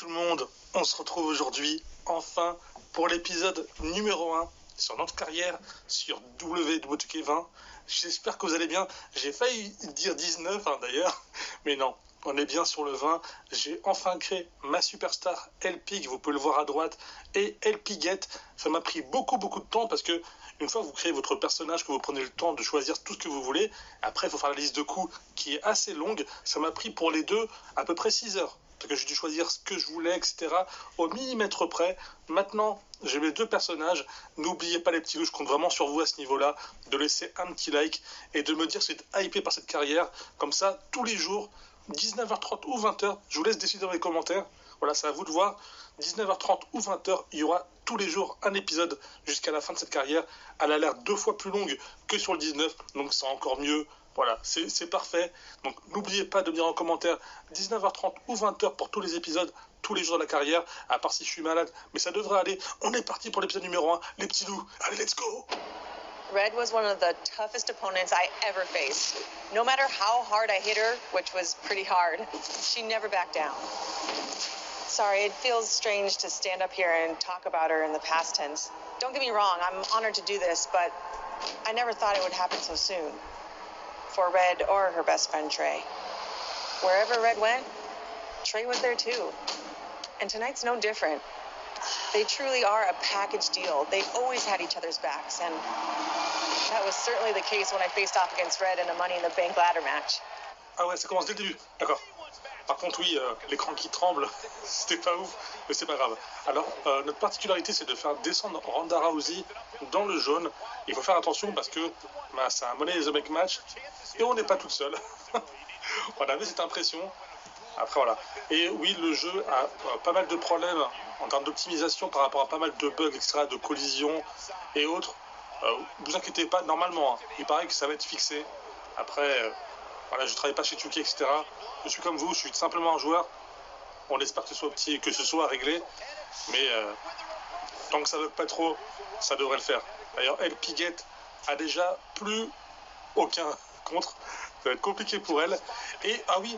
tout le monde, on se retrouve aujourd'hui, enfin, pour l'épisode numéro 1 sur notre carrière sur WWE2K20. J'espère que vous allez bien, j'ai failli dire 19 d'ailleurs, mais non, on est bien sur le 20. J'ai enfin créé ma superstar LPIG, vous pouvez le voir à droite, et LPIGette. Ça m'a pris beaucoup de temps parce que une fois que vous créez votre personnage, que vous prenez le temps de choisir tout ce que vous voulez, après il faut faire la liste de coups qui est assez longue. Ça m'a pris pour les deux à peu près 6 heures. Parce que j'ai dû choisir ce que je voulais, etc. au millimètre près. Maintenant, j'ai mes deux personnages. N'oubliez pas les petits loups, je compte vraiment sur vous à ce niveau-là, de laisser un petit like et de me dire si vous êtes hypé par cette carrière. Comme ça, tous les jours, 19h30 ou 20h, je vous laisse décider dans les commentaires. Voilà, c'est à vous de voir. 19h30 ou 20h, il y aura tous les jours un épisode jusqu'à la fin de cette carrière. Elle a l'air 2 fois plus longue que sur le 19, donc c'est encore mieux. Voilà, c'est parfait. Donc n'oubliez pas de me dire en commentaire 19h30 ou 20h pour tous les épisodes, tous les jours de la carrière, à part si je suis malade. Mais ça devrait aller. On est parti pour l'épisode numéro 1. Les petits loups, allez, let's go! Red was one of the toughest opponents I ever faced. No matter how hard I hit her, which was pretty hard, she never backed down. Sorry, it feels strange to stand up here and talk about her in the past tense. Don't get me wrong, I'm honored to do this, but I never thought it would happen so soon. For Red or her best friend Trey. Wherever Red went, Trey was there too. And tonight's no different. They truly are a package deal. They've always had each other's backs, and that was certainly the case when I faced off against Red in a Money in the Bank ladder match. Ah ouais, ça commence dès le début, d'accord. Par contre, oui, l'écran qui tremble, c'était pas ouf, mais c'est pas grave. Alors, notre particularité, c'est de faire descendre Ronda Rousey dans le jaune. Il faut faire attention parce que c'est un Money in the Bank match et on n'est pas toute seule. On avait cette impression. Après, voilà. Et oui, le jeu a pas mal de problèmes en termes d'optimisation par rapport à pas mal de bugs, etc., de collisions et autres. Vous inquiétez pas, normalement, il paraît que ça va être fixé. Après, voilà, je travaille pas chez 2K, etc. Je suis comme vous, je suis simplement un joueur. On espère que ce soit réglé. Mais tant que ça bug pas trop, ça devrait le faire. D'ailleurs, LPIGette a déjà plus aucun contre. Ça va être compliqué pour elle. Et, ah oui,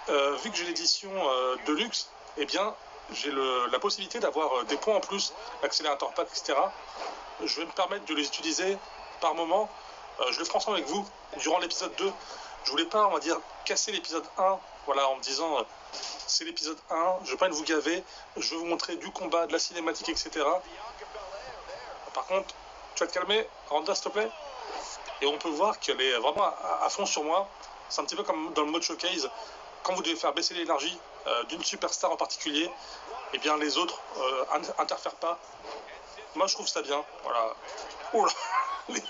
vu que j'ai l'édition Deluxe, eh bien, j'ai la possibilité d'avoir des points en plus, l'accélérateur pack, etc. Je vais me permettre de les utiliser par moment. Je le ferai ensemble avec vous durant l'épisode 2. Je voulais pas, on va dire, casser l'épisode 1, voilà, en me disant c'est l'épisode 1, je vais pas vous gaver, je vais vous montrer du combat, de la cinématique, etc. Par contre, tu vas te calmer, Ronda, s'il te plaît. Et on peut voir qu'elle est vraiment à fond sur moi. C'est un petit peu comme dans le mode showcase. Quand vous devez faire baisser l'énergie d'une superstar en particulier, eh bien les autres interfèrent pas. Moi je trouve ça bien. Voilà. Oh là,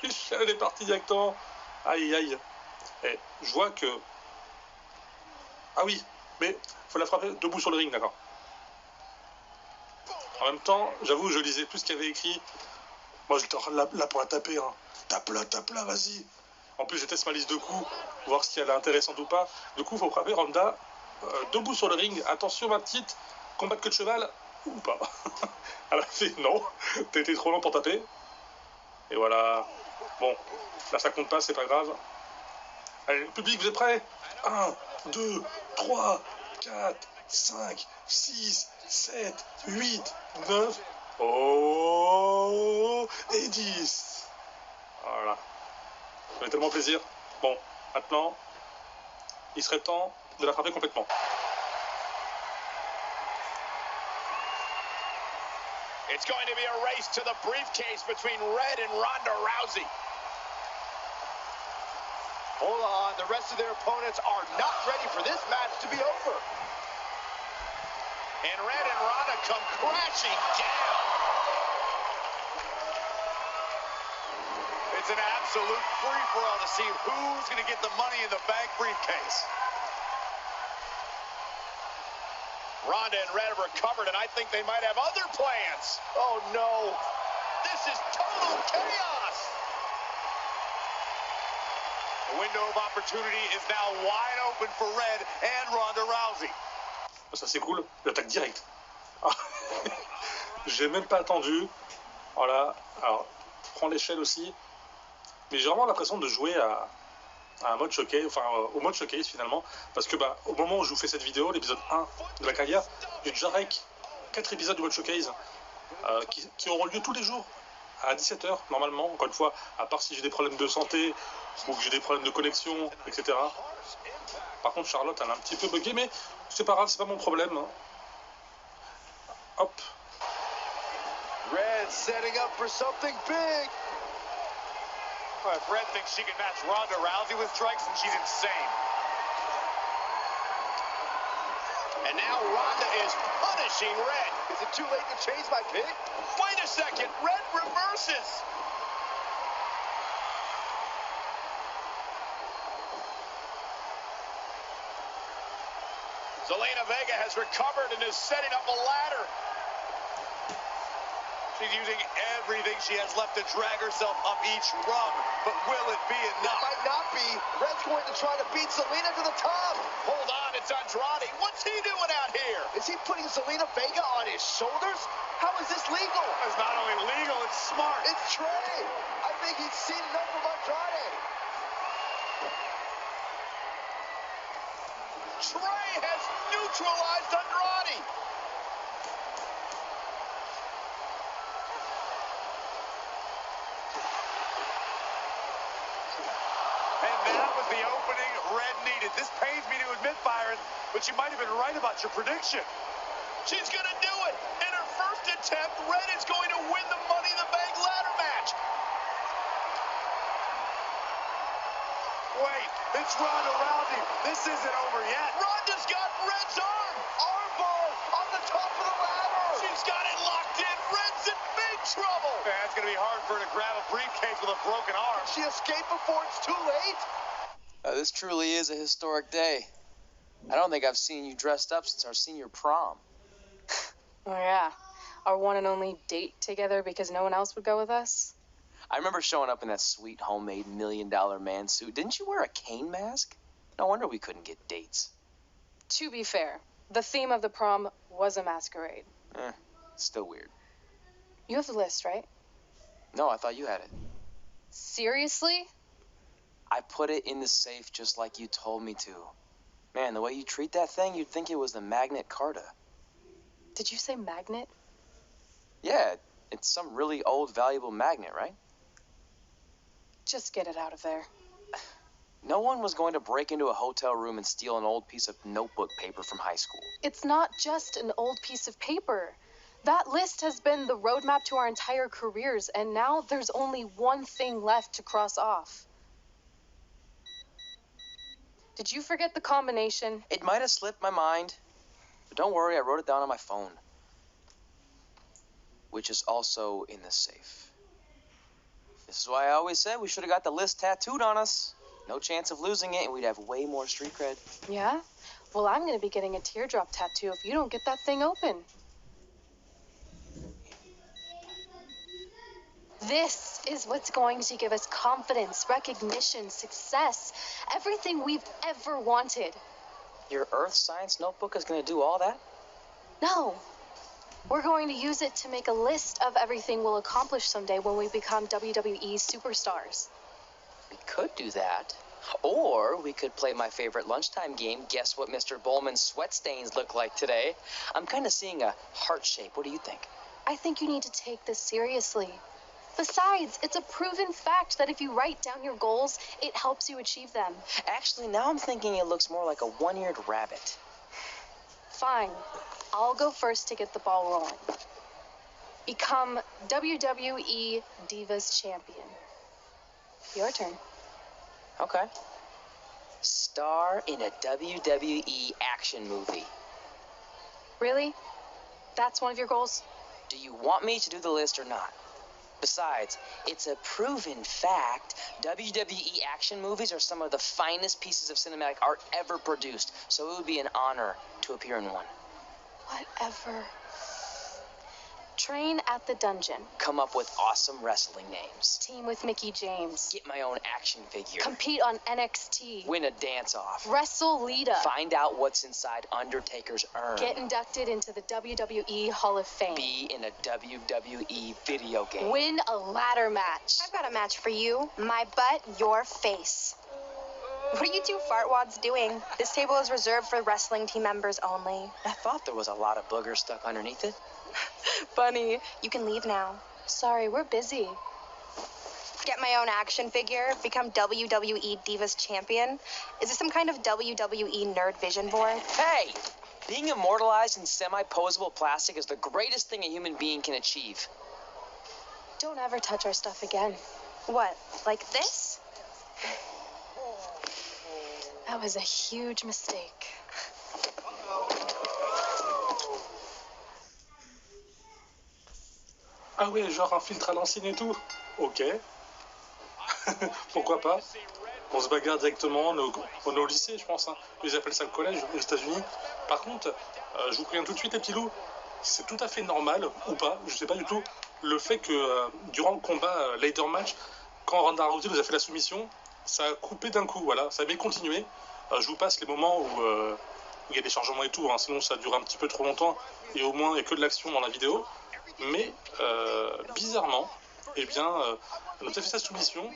l'échelle est partie directement. Aïe aïe. Et je vois que. Ah oui, mais faut la frapper debout sur le ring, d'accord. En même temps, j'avoue, je lisais plus ce qu'il y avait écrit. Moi j'étais en train de la pour la taper. Hein. Tape-la, vas-y. En plus, je teste ma liste de coups, voir si elle est intéressante ou pas. Du coup, il faut frapper Ronda debout sur le ring. Attention, ma petite, combat de queue de cheval ou pas. Elle a fait non, t'as été trop long pour taper. Et voilà. Bon, là, ça compte pas, c'est pas grave. Allez, le public, vous êtes prêts? 1, 2, 3, 4, 5, 6, 7, 8, 9. Oh, et 10. Voilà. Ça fait tellement plaisir. Bon, maintenant, il serait temps de la frapper complètement. It's going to be a race to the briefcase between Red and Ronda Rousey. Hold on, the rest of their opponents are not ready for this match to be over. And Red and Ronda come crashing down. It's an absolute free-for-all to see who's going to get the Money in the Bank briefcase. Ronda and Red have recovered, and I think they might have other plans. Oh, no. This is total chaos. The window of opportunity is now wide open for Red and Ronda Rousey. Ça, c'est cool. L'attaque directe. J'ai même pas attendu. Voilà. Alors, prends l'échelle aussi. Mais j'ai vraiment l'impression de jouer à un mode showcase, enfin au mode showcase finalement, parce que au moment où je vous fais cette vidéo, l'épisode 1 de la carrière, j'ai déjà rec 4 épisodes du mode showcase qui auront lieu tous les jours à 17h normalement, encore une fois, à part si j'ai des problèmes de santé ou que j'ai des problèmes de connexion, etc. Par contre, Charlotte, elle a un petit peu bugué, mais c'est pas grave, c'est pas mon problème. Hop. Red setting up for something big. Well, if Red thinks she can match Ronda Rousey with strikes, then she's insane. And now Ronda is punishing Red. Is it too late to change my pick? Wait a second, Red reverses. Zelina Vega has recovered and is setting up a ladder. She's using everything she has left to drag herself up each rung, but will it be enough? It might not be. Red's going to try to beat Zelina to the top. Hold on, it's Andrade. What's he doing out here? Is he putting Zelina Vega on his shoulders? How is this legal? It's not only legal, it's smart. It's Trey. I think he's seen enough from Andrade. Trey has neutralized Andrade. The opening Red needed. This pains me to admit, Byron, but you might have been right about your prediction. She's going to do it. In her first attempt, Red is going to win the Money in the Bank ladder match. Wait, it's Ronda Rousey. This isn't over yet. Ronda's got Red's arm. Armbar on the top of the ladder. She's got it locked in. Red's in big trouble. Man, it's going to be hard for her to grab a briefcase with a broken arm. Can she escape before it's too late? This truly is a historic day. I don't think I've seen you dressed up since our senior prom. Oh, yeah. Our one and only date together because no one else would go with us? I remember showing up in that sweet homemade $1 million man suit. Didn't you wear a cane mask? No wonder we couldn't get dates. To be fair, the theme of the prom was a masquerade. Still weird. You have the list, right? No, I thought you had it. Seriously? I put it in the safe just like you told me to. Man, the way you treat that thing, you'd think it was the Magnet Carta. Did you say magnet? Yeah, it's some really old, valuable magnet, right? Just get it out of there. No one was going to break into a hotel room and steal an old piece of notebook paper from high school. It's not just an old piece of paper. That list has been the roadmap to our entire careers, and now there's only one thing left to cross off. Did you forget the combination? It might have slipped my mind, but don't worry, I wrote it down on my phone. Which is also in the safe. This is why I always said we should have got the list tattooed on us. No chance of losing it, and we'd have way more street cred. Yeah? Well, I'm going to be getting a teardrop tattoo if you don't get that thing open. This is what's going to give us confidence, recognition, success, everything we've ever wanted. Your Earth Science notebook is going to do all that? No. We're going to use it to make a list of everything we'll accomplish someday when we become WWE superstars. We could do that. Or we could play my favorite lunchtime game, Guess What Mr. Bowman's Sweat Stains Look Like Today. I'm kind of seeing a heart shape. What do you think? I think you need to take this seriously. Besides, it's a proven fact that if you write down your goals, it helps you achieve them. Actually, now I'm thinking it looks more like a one-eared rabbit. Fine. I'll go first to get the ball rolling. Become WWE Divas Champion. Your turn. Okay. Star in a WWE action movie. Really? That's one of your goals? Do you want me to do the list or not? Besides, it's a proven fact, WWE action movies are some of the finest pieces of cinematic art ever produced, so it would be an honor to appear in one. Whatever. Train at the dungeon. Come up with awesome wrestling names. Team with Mickie James. Get my own action figure. Compete on NXT. Win a dance-off. Wrestle Lita. Find out what's inside Undertaker's urn. Get inducted into the WWE Hall of Fame. Be in a WWE video game. Win a ladder match. I've got a match for you. My butt, your face. What are you two fartwads doing? This table is reserved for wrestling team members only. I thought there was a lot of boogers stuck underneath it. Bunny, you can leave now. Sorry, we're busy. Get my own action figure, become WWE Divas Champion. Is this some kind of WWE nerd vision board? Hey! Being immortalized in semi-posable plastic is the greatest thing a human being can achieve. Don't ever touch our stuff again. What, like this? That was a huge mistake. Ah oui, genre un filtre à l'ancienne et tout. Ok. Pourquoi pas. On se bagarre directement, on est au lycée, je pense. Hein. Ils appellent ça le collège aux États-Unis. Par contre, je vous préviens tout de suite, les petits loups, c'est tout à fait normal, ou pas, je sais pas du tout, le fait que durant le combat ladder match, quand Ronda Rousey nous a fait la soumission, ça a coupé d'un coup, voilà, ça a bien continué. Je vous passe les moments où il y a des chargements et tout, hein, sinon ça dure un petit peu trop longtemps, et au moins il n'y a que de l'action dans la vidéo. Mais bizarrement, eh bien, on a fait sa soumission.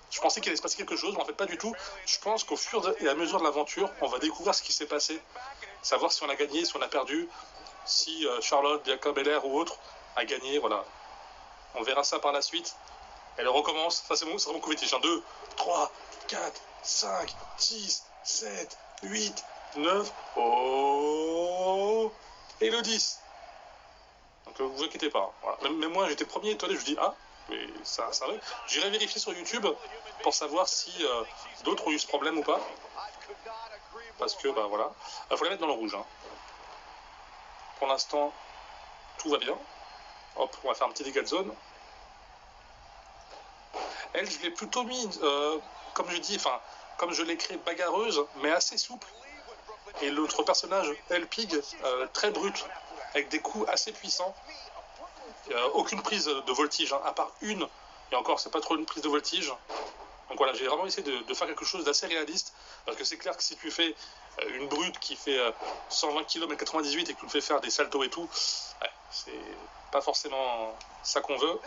Je pensais qu'il allait se passer quelque chose, mais en fait pas du tout. Je pense qu'au fur et à mesure de l'aventure, on va découvrir ce qui s'est passé, savoir si on a gagné, si on a perdu, si Charlotte, Bianca Belair ou autre a gagné, voilà. On verra ça par la suite. Elle recommence, ça c'est mon coup fétiche. 2, 3, 4, 5, 6, 7, 8, 9, oh, et le 10. Donc vous inquiétez pas. Voilà. Même moi j'étais premier étonné, je dis ah, mais ça arrive. J'irai vérifier sur YouTube pour savoir si d'autres ont eu ce problème ou pas. Parce que bah voilà, faut la mettre dans le rouge. Hein. Pour l'instant, tout va bien. Hop, on va faire un petit dégât de zone. Elle, je l'ai plutôt mis, comme je dis, enfin, comme je l'ai créée bagarreuse, mais assez souple. Et l'autre personnage, elle, Pig, très brute, avec des coups assez puissants. Aucune prise de voltige, hein, à part une, et encore, c'est pas trop une prise de voltige. Donc voilà, j'ai vraiment essayé de faire quelque chose d'assez réaliste, parce que c'est clair que si tu fais une brute qui fait 120 km 98 et que tu le fais faire des saltos et tout, ouais, c'est pas forcément ça qu'on veut.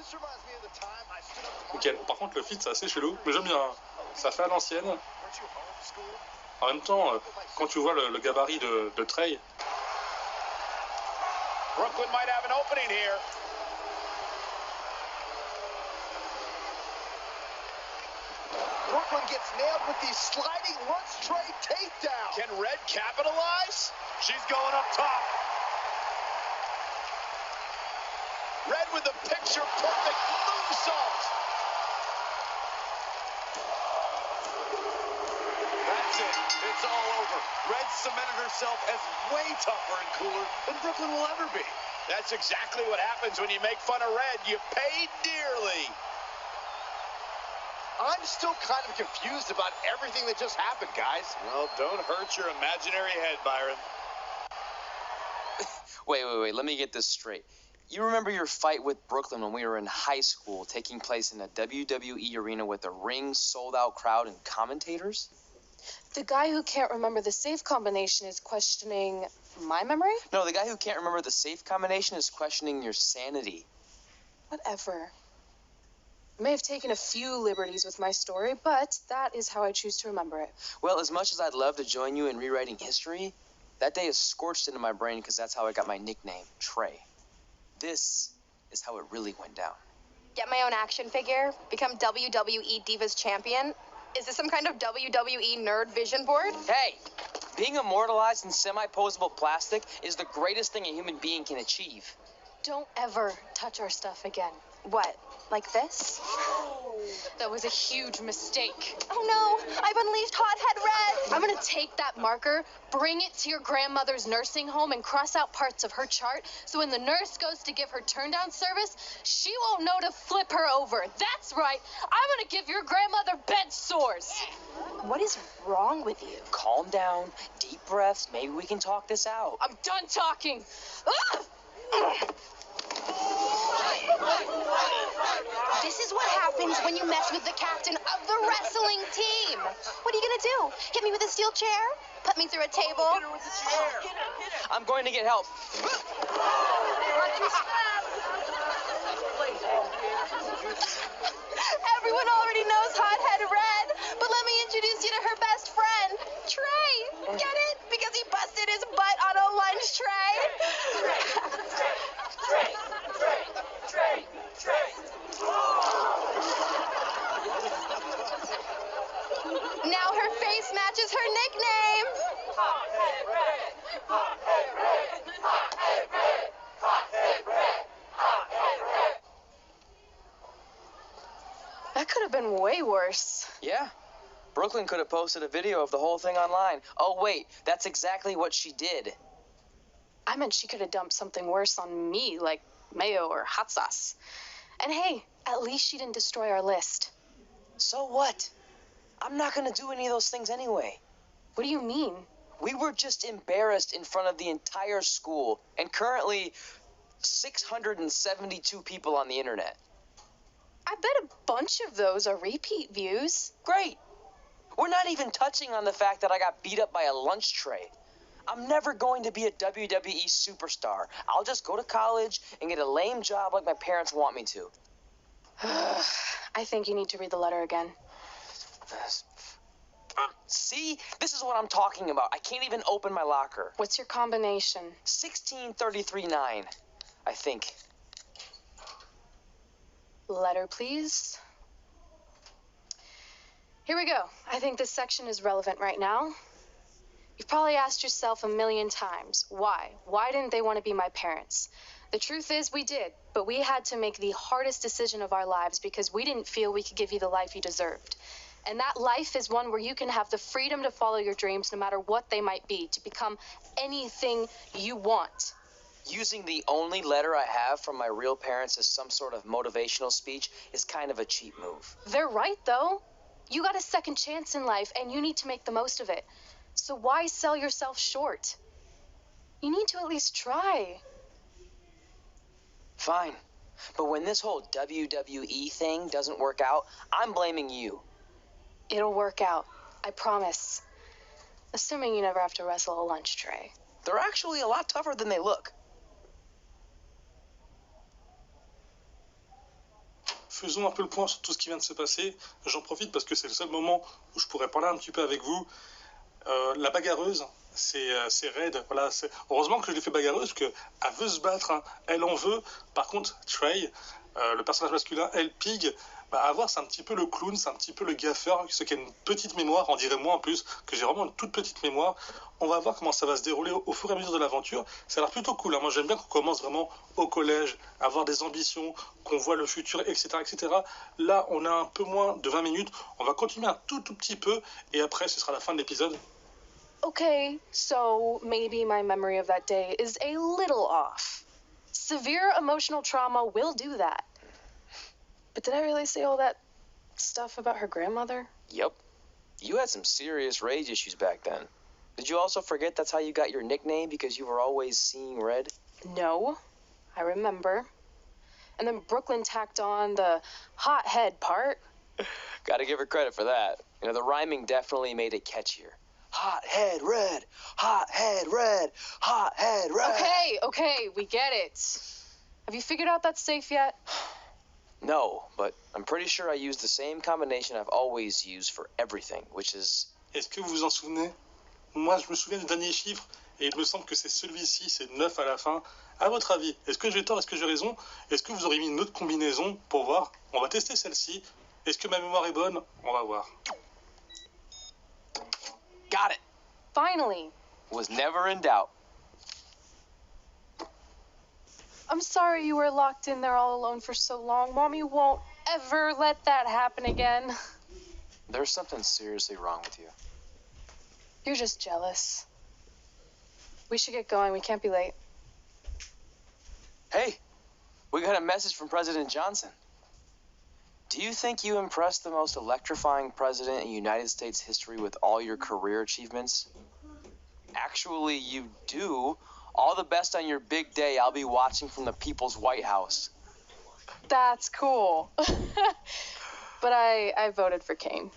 Nickel. Par contre, le fit, c'est assez chelou, mais j'aime bien. Hein. Ça fait à l'ancienne. En même temps, quand tu vois le gabarit de Trey. Brooklyn might have an opening here. Brooklyn gets nailed with these sliding run straight takedown. Can Red capitalize? She's going up top. Red with the picture-perfect moonsault. That's it. It's all over. Red cemented herself as way tougher and cooler than Brooklyn will ever be. That's exactly what happens when you make fun of Red. You pay dearly. I'm still kind of confused about everything that just happened, guys. Well, don't hurt your imaginary head, Byron. Wait. Let me get this straight. You remember your fight with Brooklyn when we were in high school, taking place in a WWE arena with a ring, sold-out crowd, and commentators? The guy who can't remember the safe combination is questioning my memory? No, the guy who can't remember the safe combination is questioning your sanity. Whatever. I may have taken a few liberties with my story, but that is how I choose to remember it. Well, as much as I'd love to join you in rewriting history, that day is scorched into my brain because that's how I got my nickname, Trey. This is how it really went down. Get my own action figure, become WWE Divas Champion. Is this some kind of WWE nerd vision board? Hey, being immortalized in semi-posable plastic is the greatest thing a human being can achieve. Don't ever touch our stuff again. What, like this? That was a huge mistake. Oh no, I've unleashed Hothead Red. I'm gonna take that marker, bring it to your grandmother's nursing home, and cross out parts of her chart so when the nurse goes to give her turn-down service, she won't know to flip her over. That's right, I'm gonna give your grandmother bed sores. What is wrong with you? Calm down, deep breaths, maybe we can talk this out. I'm done talking. This is what happens when you mess with the captain of the wrestling team. What are you gonna do? Hit me with a steel chair? Put me through a table? Hit her with the chair. I'm going to get help. Everyone already knows Hothead Red, but let me introduce you to her best friend, Trey. Get it? Because he busted his butt on a lunch tray. Now her face matches her nickname. Hothead Red. Hothead Red. Hothead Red. Hothead Red. Hothead Red. That could have been way worse. Yeah. Brooklyn could have posted a video of the whole thing online. Oh, wait, that's exactly what she did. I meant she could have dumped something worse on me, like mayo or hot sauce. And hey, at least she didn't destroy our list. So what? I'm not gonna do any of those things anyway. What do you mean? We were just embarrassed in front of the entire school, and currently 672 people on the internet. I bet a bunch of those are repeat views. Great. We're not even touching on the fact that I got beat up by a lunch tray. I'm never going to be a WWE superstar. I'll just go to college and get a lame job like my parents want me to. I think you need to read the letter again. See? This is what I'm talking about. I can't even open my locker. What's your combination? 1633-9, I think. Letter, please. Here we go. I think this section is relevant right now. You've probably asked yourself a million times, why? Why didn't they want to be my parents? The truth is we did, but we had to make the hardest decision of our lives because we didn't feel we could give you the life you deserved. And that life is one where you can have the freedom to follow your dreams no matter what they might be, to become anything you want. Using the only letter I have from my real parents as some sort of motivational speech is kind of a cheap move. They're right, though. You got a second chance in life, and you need to make the most of it. So why sell yourself short? You need to at least try. Fine. But when this whole WWE thing doesn't work out, I'm blaming you. It'll work out. I promise. Assuming you never have to wrestle a lunch tray. They're actually a lot tougher than they look. Faisons un peu le point sur tout ce qui vient de se passer. J'en profite parce que c'est le seul moment où je pourrais parler un petit peu avec vous. La bagarreuse, c'est Red. Voilà, heureusement que je l'ai fait bagarreuse, parce qu'elle veut se battre, hein. Elle en veut. Par contre, Trey, le personnage masculin, elle, Pig, à voir, c'est un petit peu le clown, c'est un petit peu le gaffeur, ce qui a une petite mémoire, on dirait moi en plus, que j'ai vraiment une toute petite mémoire. On va voir comment ça va se dérouler au fur et à mesure de l'aventure. Ça a l'air plutôt cool, hein. Moi j'aime bien qu'on commence vraiment au collège, avoir des ambitions, qu'on voit le futur, etc., etc. Là, on a un peu moins de 20 minutes, on va continuer un tout petit peu, et après, ce sera la fin de l'épisode. Okay, so maybe my memory of that day is a little off. Severe emotional trauma will do that. But did I really say all that stuff about her grandmother? Yep. You had some serious rage issues back then. Did you also forget that's how you got your nickname, because you were always seeing red? No, I remember. And then Brooklyn tacked on the hot head part. Gotta give her credit for that. You know, the rhyming definitely made it catchier. Hot head red, hot head red, hot head red. Okay, we get it. Have you figured out that safe yet? No, but I'm pretty sure I used the same combination I've always used for everything, which is... Est-ce que vous vous en souvenez? Moi, je me souviens du dernier chiffre, et il me semble que c'est celui-ci, c'est 9 à la fin. À votre avis, est-ce que j'ai tort, est-ce que j'ai raison? Est-ce que vous aurez mis une autre combinaison pour voir? On va tester celle-ci. Est-ce que ma mémoire est bonne? On va voir. Got it. Finally. Was never in doubt. I'm sorry you were locked in there all alone for so long. Mommy won't ever let that happen again. There's something seriously wrong with you. You're just jealous. We should get going. We can't be late. Hey, we got a message from President Johnson. Do you think you impressed the most electrifying president in United States history with all your career achievements? Actually, you do. All the best on your big day. I'll be watching from the People's White House. That's cool. But I voted for Kane.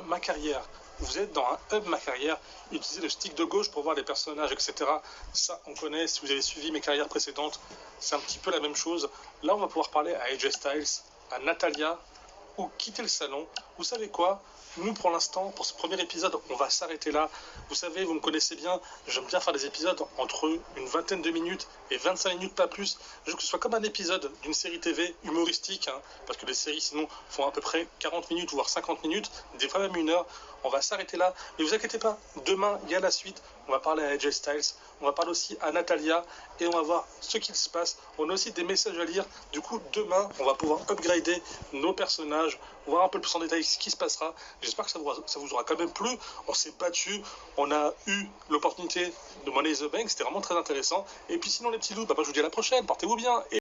Ma carrière, vous êtes dans un hub ma carrière, utilisez le stick de gauche pour voir les personnages, etc. Ça, on connaît, si vous avez suivi mes carrières précédentes, c'est un petit peu la même chose. Là, on va pouvoir parler à AJ Styles, à Natalya, ou quitter le salon. Vous savez quoi? Nous, pour l'instant, pour ce premier épisode, on va s'arrêter là. Vous savez, vous me connaissez bien, j'aime bien faire des épisodes entre une vingtaine de minutes et 25 minutes, pas plus. Je veux que ce soit comme un épisode d'une série TV humoristique, hein, parce que les séries, sinon, font à peu près 40 minutes, voire 50 minutes, des fois même 1 heure. On va s'arrêter là. Mais vous inquiétez pas, demain, il y a la suite. On va parler à AJ Styles, on va parler aussi à Natalya, et on va voir ce qu'il se passe. On a aussi des messages à lire. Du coup, demain, on va pouvoir upgrader nos personnages, voir un peu plus en détail ce qui se passera. J'espère que ça vous aura quand même plu. On s'est battu, on a eu l'opportunité de Money in the Bank, c'était vraiment très intéressant. Et puis sinon, les petits loups, je vous dis à la prochaine, portez-vous bien.